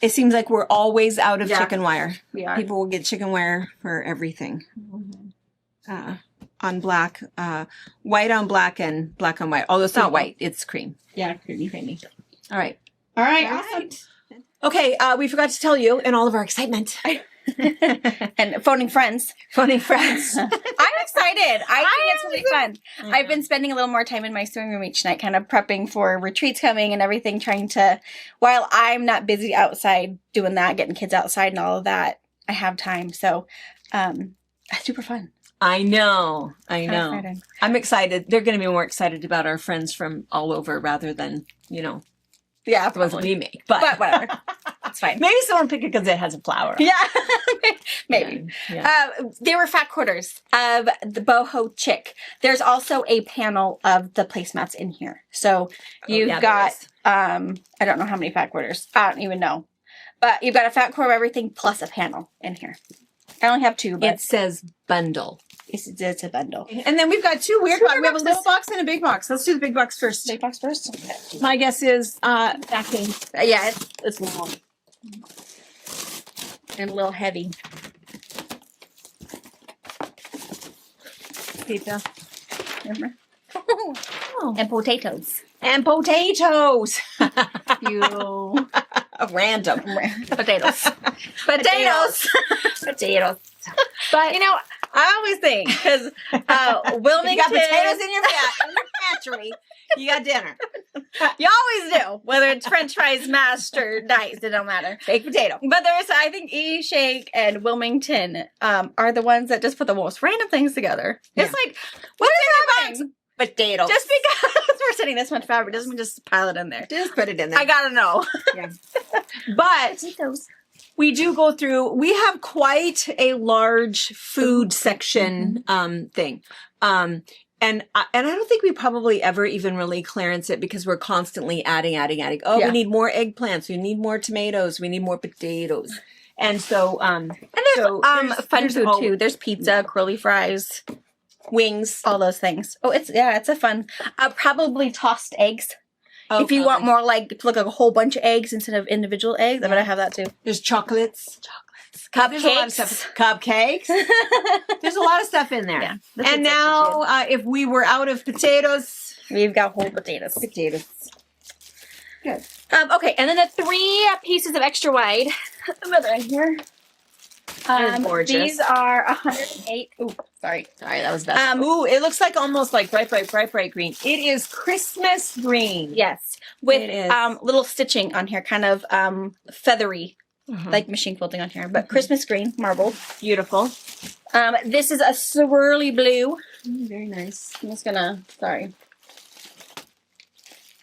it seems like we're always out of chicken wire. We are. People will get chicken wire for everything. On black, white on black and black on white. Although it's not white, it's cream. Yeah, creamy. All right. All right, All awesome. right. Okay, we forgot to tell you in all of our excitement. And phoning friends. Phoning friends. I'm excited. I think it's really fun. I've been spending a little more time in my swimming room each night, kind of prepping for retreats coming and everything, trying to, while I'm not busy outside doing that, getting kids outside and all of that, I have time. So, super fun. I know. Excited. I'm excited. They're going to be more excited about our friends from all over rather than, Yeah, the ones that we make. But, whatever. It's fine. maybe someone pick it because it has a flower. Yeah, maybe. Yeah. There were fat quarters of the boho chick. There's also a panel of the placemats in here. So you've yeah, got, there is. I don't know how many fat quarters. I don't even know. But you've got a fat quarter of everything plus a panel in here. I only have two, but It says bundle. it's a bundle. And then we've got two weird boxes. We have a boxes. little box and a big box. Let's do the big box first. Big box first? Okay. My guess is backing. Yeah, it's long. And a little heavy. Pizza. Remember? Oh. And potatoes. And potatoes. You. Random. Potatoes. Potatoes. Potatoes. But You know, I always think, because Wilmington. you got potatoes in your pantry. You got dinner. You always do, whether it's French fries, mashed or diced, it don't matter. Baked potato. But there's, I think, E Shake and Wilmington are the ones that just put the most random things together. It's like, what is happening? Potatoes. Just because we're sitting this much fabric doesn't mean just pile it in there. Just put it in there. I gotta know. But Potatoes. we do go through, we have quite a large food section thing. And I don't think we probably ever even really clearance it because we're constantly adding. Oh, Yeah. we need more eggplants. We need more tomatoes. We need more potatoes. And so, And there's fun there's food all- too. There's pizza, curly fries, wings. all those things. Oh, it's a fun. Probably tossed eggs. Oh, If you want more like to look like a whole bunch of eggs instead of individual eggs, I'm gonna have that too. There's chocolates. Cupcakes. There's a lot of stuff. Cupcakes. There's a lot of stuff in there. Yeah, the And food section, now, if we were out of potatoes, we've got whole potatoes. potatoes. Good. Okay, and then the 3 pieces of extra wide. Another in here. They're gorgeous. These are 108. Ooh, sorry. Sorry, that was bad. Ooh, it looks like almost like bright green. It is Christmas green. Yes, with It is. little stitching on here, kind of feathery, Mhm. like machine quilting on here, but Christmas green, marbled. Beautiful. This is a swirly blue. Very nice. I'm just gonna, sorry.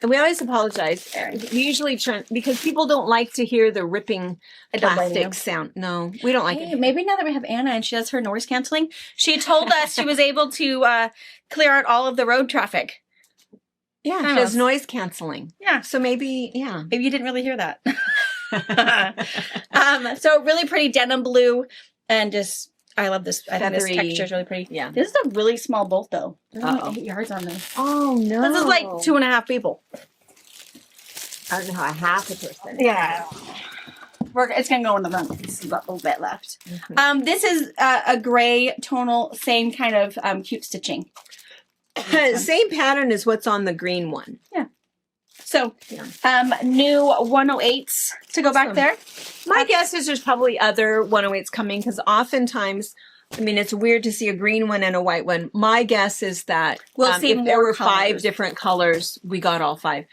And we always apologize. We usually try because people don't like to hear the ripping I don't blame plastic you. sound. No, we don't like Hey, it. maybe now that we have Anna and she does her noise canceling, she told us she was able to clear out all of the road traffic. Yeah, Kind it does of. noise canceling. Yeah. So maybe, yeah. Maybe you didn't really hear that. So really pretty denim blue, and just I love this. I think this Feathery. texture is really pretty. Yeah. This is a really small bolt though. There's only Uh-oh. 8 yards on this. Oh no. This is like 2.5 people. I don't know how half a person. Yeah. It's gonna go in the run. It's got a little bit left. Mhm. This is a gray tonal, same kind of cute stitching. Same pattern as what's on the green one. So, Yeah. new 108s to go back Awesome. there. My guess is there's probably other 108s coming because oftentimes, I mean, it's weird to see a green one and a white one. My guess is that We'll see if there more were 5 colors. different colors, we got all 5.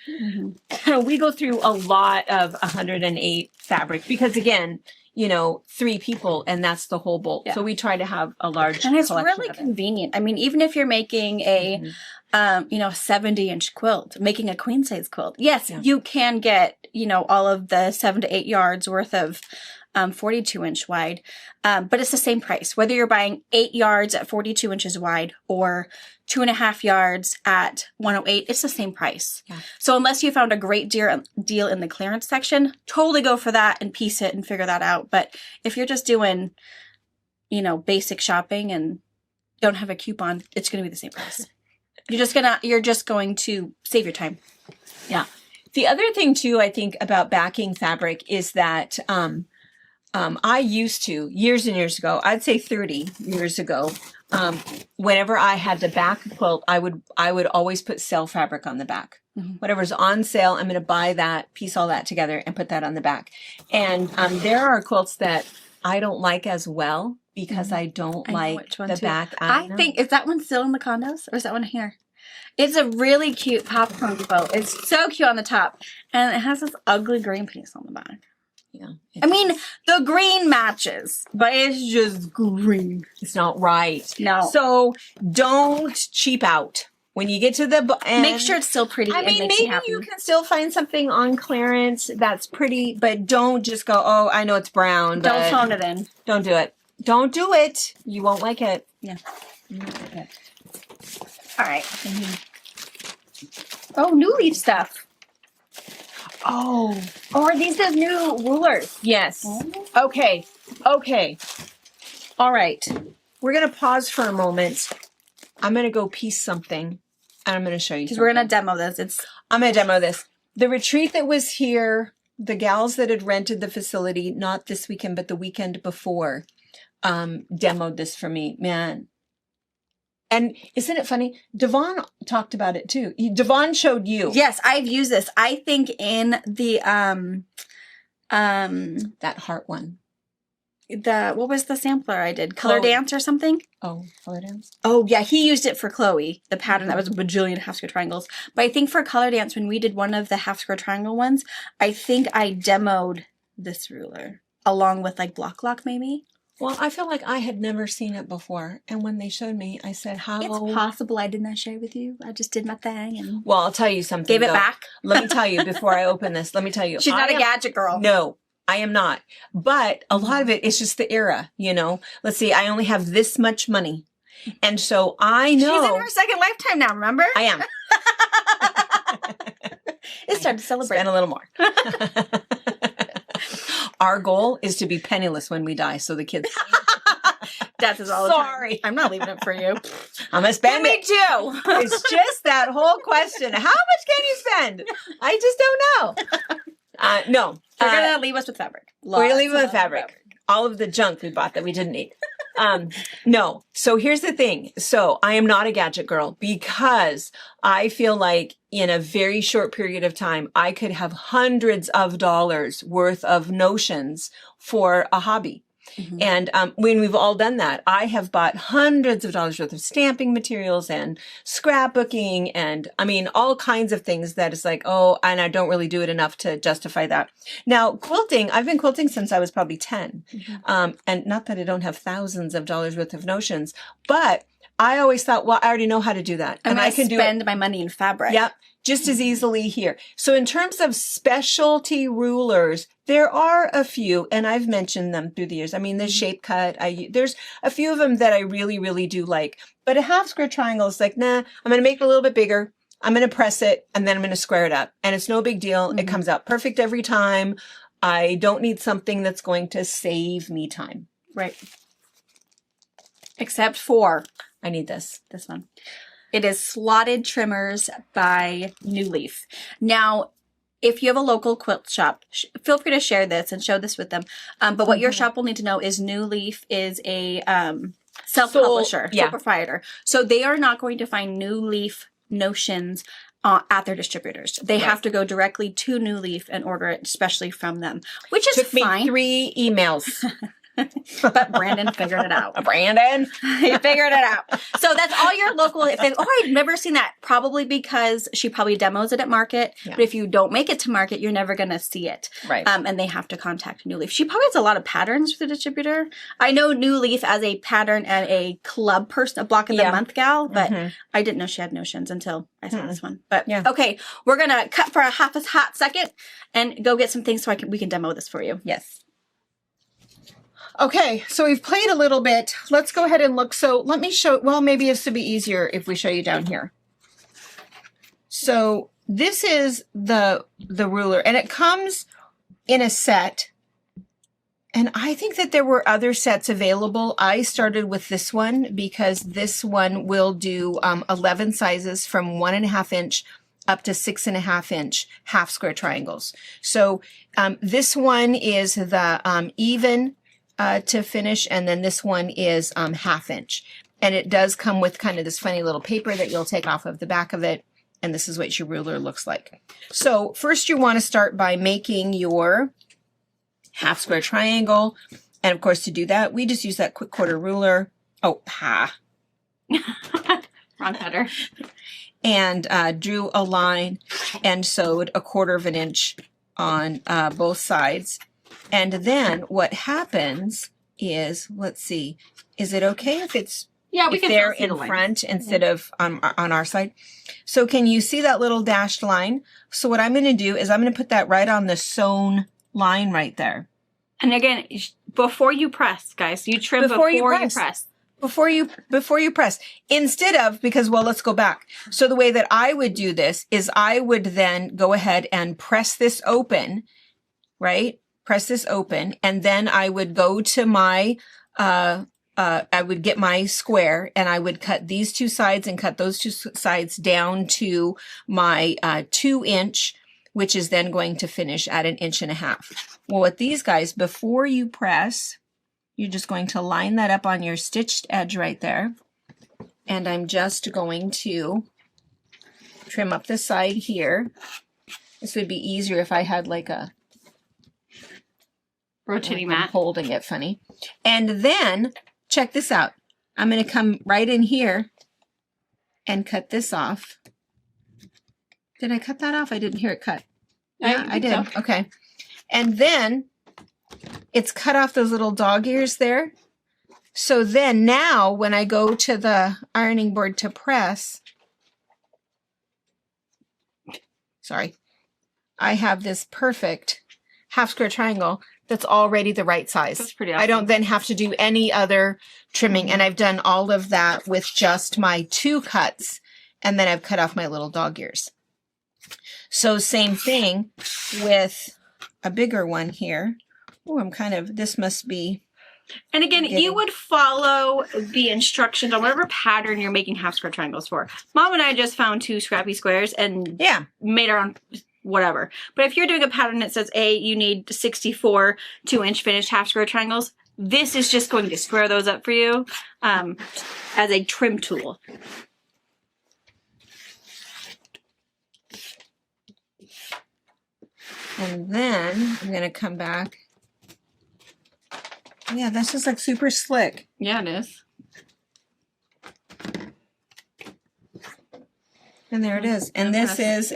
We go through a lot of 108 fabric because, again, 3 people and that's the whole bolt. Yeah. So we try to have a large And it's collection really of it. convenient. I mean, even if you're making a, 70-inch quilt, making a queen size quilt, yes, Yeah. you can get, all of the 7 to 8 yards worth of 42-inch wide, but it's the same price whether you're buying 8 yards at 42 inches wide or 2.5 yards at 108. It's the same price. Yeah. So unless you found a great deal in the clearance section, totally go for that and piece it and figure that out. But if you're just doing, basic shopping and don't have a coupon, it's going to be the same price. You're just going to save your time. Yeah. The other thing too, I think about backing fabric is that I used to, years and years ago, I'd say 30 years ago, whenever I had to back a quilt, I would always put sale fabric on the back. Whatever's on sale, I'm going to buy that, piece all that together and put that on the back. And there are quilts that I don't like as well because I don't like the back. I think, is that one still in the condos or is that one here? It's a really cute popcorn quilt. It's so cute on the top. And it has this ugly green piece on the back. Yeah. I mean, the green matches, but it's just green. It's not right. No. So don't cheap out. When you get to the end, make sure it's still pretty. I mean, maybe you can still find something on clearance that's pretty, but don't just go, oh, I know it's brown. But don't phone it in. Don't do it. Don't do it. You won't like it. Yeah. Okay. All right. Oh, new leaf stuff. Oh. Oh, are these those new rulers? Yes. Okay. Okay. All right. We're going to pause for a moment. I'm going to go piece something and I'm going to show you. Because we're going to demo this. I'm going to demo this. The retreat that was here, the gals that had rented the facility, not this weekend, but the weekend before, demoed this for me, man. And isn't it funny? Devon talked about it too. Devon showed you. Yes, I've used this. I think in the that heart one. What was the sampler I did? Color Dance or something? Oh, Color Dance. Oh yeah, he used it for Chloe, the pattern that was a bajillion half square triangles. But I think for Color Dance, when we did one of the half square triangle ones, I think I demoed this ruler along with like Block Lock maybe. Well, I feel like I had never seen it before. And when they showed me, I said, how? It's possible I did not share with you. I just did my thing. And well, I'll tell you something. Gave it back. Let me tell you before I open this. Let me tell you. She's not a gadget girl. No, I am not. But a lot of it is just the era, you know. Let's see. I only have this much money. And so I know. She's in her second lifetime now, remember? I am. It's time to celebrate. Spend a little more. Our goal is to be penniless when we die, so the kids. Death is all the time. I'm not leaving it for you. I'm gonna spend Me it. too. It's just that whole question. How much can you spend? I just don't know. No. We're gonna leave us with fabric. We're gonna leave it with fabric. All of the junk we bought that we didn't need. No. So here's the thing. So I am not a gadget girl because I feel like in a very short period of time, I could have hundreds of dollars worth of notions for a hobby. Mm-hmm. And when we've all done that, I have bought hundreds of dollars worth of stamping materials and scrapbooking and I mean, all kinds of things that is like, oh, and I don't really do it enough to justify that. Now, quilting, I've been quilting since I was probably 10. Mm-hmm. And not that I don't have thousands of dollars worth of notions, but I always thought, well, I already know how to do that. And I can spend my money in fabric. Yep. Just as easily here. So in terms of specialty rulers, there are a few, and I've mentioned them through the years. I mean, the shape cut, there's a few of them that I really, really do like. But a half square triangle is like, nah, I'm going to make it a little bit bigger. I'm going to press it, and then I'm going to square it up. And it's no big deal. Mm-hmm. It comes out perfect every time. I don't need something that's going to save me time. Right. Except for, I need this one. It is Slotted Trimmers by New Leaf. Now, if you have a local quilt shop, feel free to share this and show this with them. But what your shop will need to know is New Leaf is a self-publisher, sole proprietor. So they are not going to find New Leaf notions at their distributors. They have to go directly to New Leaf and order it, especially from them, which is fine. Took me 3 emails. But Brandon figured it out. Brandon, he figured it out. So that's all your local. If they, I've never seen that. Probably because she probably demos it at market. Yeah. But if you don't make it to market, you're never going to see it. Right. And they have to contact New Leaf. She probably has a lot of patterns for the distributor. I know New Leaf as a pattern and a club person, a block of the month gal, but I didn't know she had notions until I saw this one. But okay, we're going to cut for a hot second and go get some things so we can demo this for you. Yes. Okay, so we've played a little bit. Let's go ahead and look. So let me show, well, maybe this would be easier if we show you down here. So this is the ruler, and it comes in a set. And I think that there were other sets available. I started with this one because this one will do 11 sizes from 1.5 inch up to 6.5 inch half square triangles. So this one is the even to finish, and then this one is 1/2 inch. And it does come with kind of this funny little paper that you'll take off of the back of it. And this is what your ruler looks like. So first you want to start by making your half square triangle. And of course, to do that, we just use that quick quarter ruler. Oh, Wrong cutter. And drew a line and sewed 1/4 inch on both sides. And then what happens is, let's see, is it okay if it's Yeah, we if can they're see in the lines. front instead of on our side? So can you see that little dashed line? So what I'm going to do is I'm going to put that right on the sewn line right there. And again, before you press, guys, you trim Before before you you press. press. Before you press, instead of, because, well, let's go back. So the way that I would do this is I would then go ahead and press this open, right? Press this open. And then I would go to my, I would get my square and I would cut these two sides and cut those two sides down to my 2 inch, which is then going to finish at 1.5 inches. Well, with these guys, before you press, you're just going to line that up on your stitched edge right there. And I'm just going to trim up the side here. This would be easier if I had like a Rotating I'm mat. holding it funny. And then check this out. I'm going to come right in here and cut this off. Did I cut that off? I didn't hear it cut. Yeah, I did. So. Okay. And then it's cut off those little dog ears there. So then now when I go to the ironing board to press, sorry, I have this perfect half square triangle that's already the right size. That's pretty awesome. I don't then have to do any other trimming. And I've done all of that with just my 2 cuts. And then I've cut off my little dog ears. So same thing with a bigger one here. Oh, I'm kind of, this must be. And again, Getting- you would follow the instructions on whatever pattern you're making half square triangles for. Mom and I just found 2 scrappy squares and Yeah. made our own whatever. But if you're doing a pattern that says, you need 64 2-inch finished half square triangles, this is just going to square those up for you as a trim tool. And then I'm going to come back. Yeah, that's just like super slick. Yeah, it is. And there it is. And this is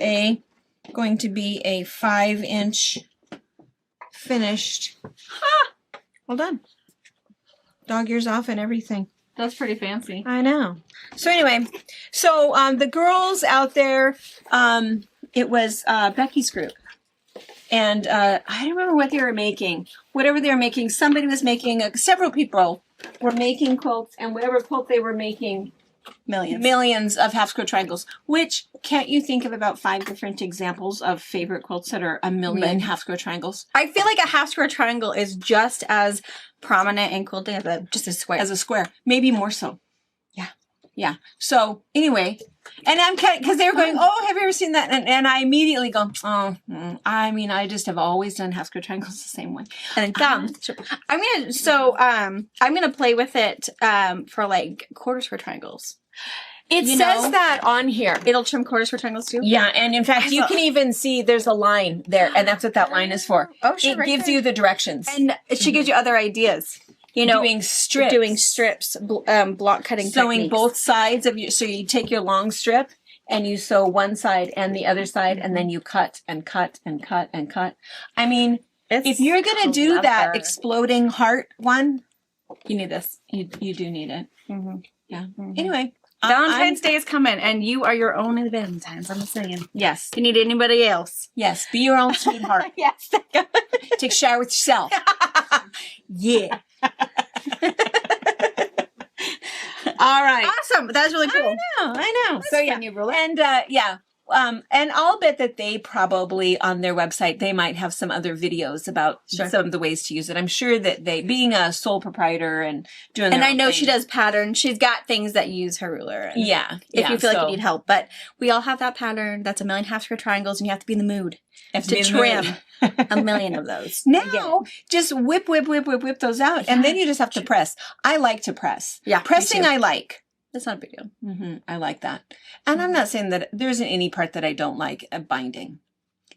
going to be a 5-inch finished. Well done. Dog ears off and everything. That's pretty fancy. I know. So anyway, the girls out there, it was Becky's group. And I don't remember what they were making. Whatever they were making, somebody was making, several people were making quilts, and whatever quilt they were making, millions of half square triangles. Which, can't you think of about 5 different examples of favorite quilts that are 1 million half square triangles? I feel like a half square triangle is just as prominent in quilting as just a square. As a square. Maybe more so. Yeah. So anyway, and I'm because they were going, oh, have you ever seen that? And I immediately go, I mean, I just have always done half square triangles the same way. And then I'm gonna play with it for like quarter square triangles. It says that on here. It'll trim quarter square triangles too. Yeah, and in fact, you can even see there's a line there, and that's what that line is for. Oh, sure, it right gives there. you the directions. And she gives you other ideas. You know, doing strips, block cutting, sewing techniques. both sides of your. So you take your long strip and you sew one side and the other side, and then you cut and cut and cut and cut. I mean, if you're gonna do that exploding heart one, you need this. You do need it. Mm-hmm. Yeah. Mm-hmm. Anyway, Valentine's Day is coming, and you are your own Valentine's. I'm saying. Yes. If you need anybody else, Yes. Be your own sweetheart. yes. Take a shower with yourself. Yeah. All right. Awesome. That was really cool. I know. So yeah. New ruler. And yeah. And I'll bet that they probably on their website, they might have some other videos about some of the ways to use it. I'm sure that they, being a sole proprietor and doing And their I own know thing, she does patterns. She's got things that use her ruler. And Yeah. if you feel like so you need help. But we all have that pattern. That's 1.5 million square triangles, and you have to be in the mood have to be in the trim mood. 1 million of those. I get it. Now, just whip those out. And then you just have to press. I like to press. Yeah, me Pressing too. I like. That's not a big deal. I like that. And I'm not saying that there isn't any part that I don't like binding.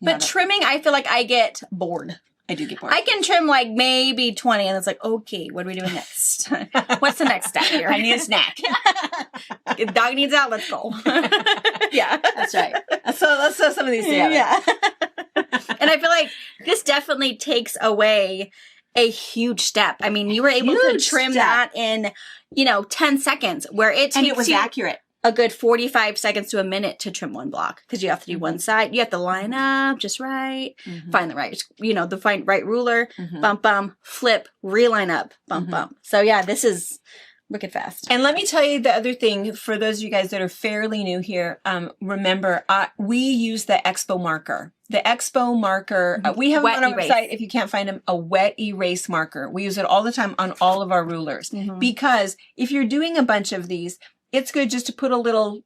But Not a- trimming, I feel like I get bored. I do get bored. I can trim like maybe 20, and it's like, okay, what are we doing next? What's the next step here? I need a snack. The dog needs out. Let's go. Yeah, That's right. So let's throw some of these together. Yeah. And I feel like this definitely takes away a huge step. I mean, you were able to Huge trim step. that in, 10 seconds, where it takes And it was you accurate. a good 45 seconds to a minute to trim one block, because you have to do one side. You have to line up just right, find the right, right ruler, bump, bump, flip, reline up, bump, bump. So yeah, this is wicked fast. And let me tell you the other thing for those of you guys that are fairly new here. Remember, we use the Expo marker. The Expo marker, we have Wet them on our erase. website. If you can't find them, a wet erase marker. We use it all the time on all of our rulers because if you're doing a bunch of these, it's good just to put a little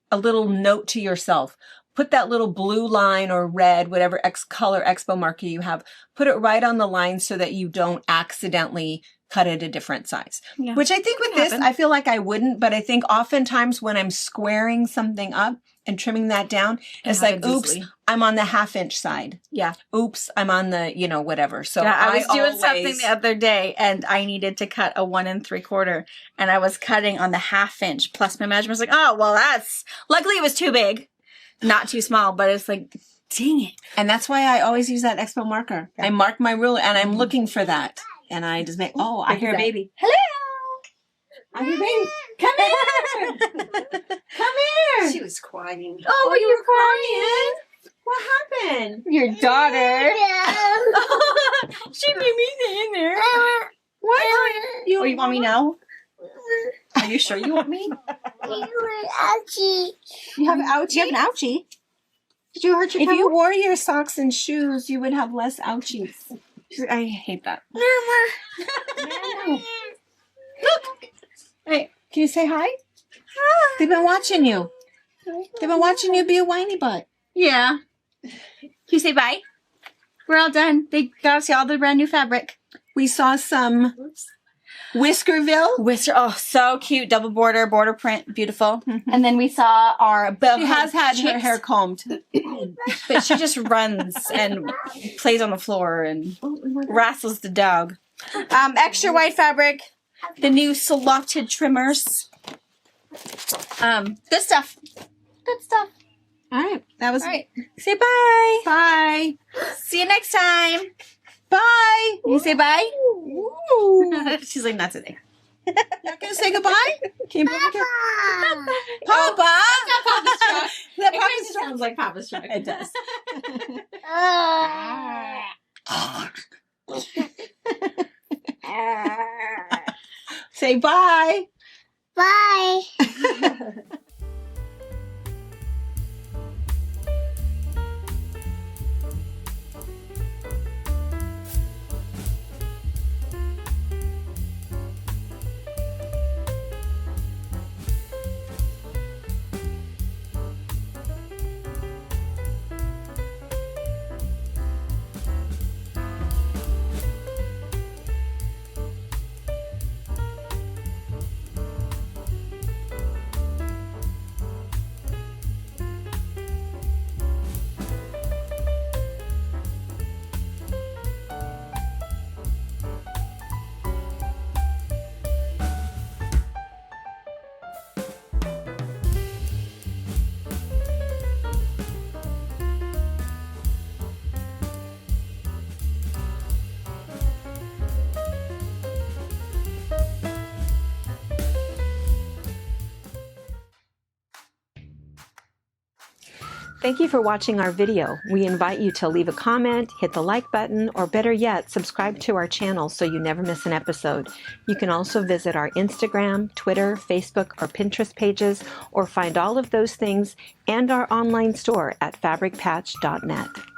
note to yourself. Put that little blue line or red, whatever color Expo marker you have, put it right on the line so that you don't accidentally cut it a different size. Yeah. Which I think with this, I feel like I wouldn't, but I think oftentimes when I'm squaring something up and trimming that down, it's like, happens oops, easily. I'm on the 1/2 inch side. Yeah. Oops, I'm on the, whatever. So Yeah, I was doing always- something the other day, and I needed to cut a 1 3/4, and I was cutting on the 1/2 inch plus my measurement was like, oh, well, luckily it was too big, not too small, but it's like, dang it. And that's why I always use that Expo marker. Yeah. I mark my ruler and I'm looking for that. And I just make, I hear a baby. Hello. I hear a baby. Come here. Come here. She was crying. Oh, you were crying? What happened? Your daughter. She made me stay in there. What? You want me now? Are you sure you want me? You have an ouchie? You have an ouchie. Did you hurt your If toe? you wore your socks and shoes, you would have less ouchies. I hate that. Look. Hey, can you say hi? Hi. They've been watching you. They've been watching you be a whiny butt. Yeah. Can you say bye? We're all done. They got to see all the brand new fabric. We saw some Whiskerville. Whisker, oh, so cute. Double border print, beautiful. And then we saw our bell. She has had her hair combed. but she just runs and plays on the floor and wrestles the dog. Extra white fabric, the new slotted trimmers. Good stuff. Good stuff. All right. That was All right. Say bye. Bye. See you next time. Bye. You say bye? Ooh. She's like, not today. You're not going to say goodbye? Can you bring it Papa. Papa's truck. That Papa's truck. sounds like Papa's truck. It does. Say bye. Bye. Thank you for watching our video. We invite you to leave a comment, hit the like button, or better yet, subscribe to our channel so you never miss an episode. You can also visit our Instagram, Twitter, Facebook, or Pinterest pages, or find all of those things and our online store at fabricpatch.net.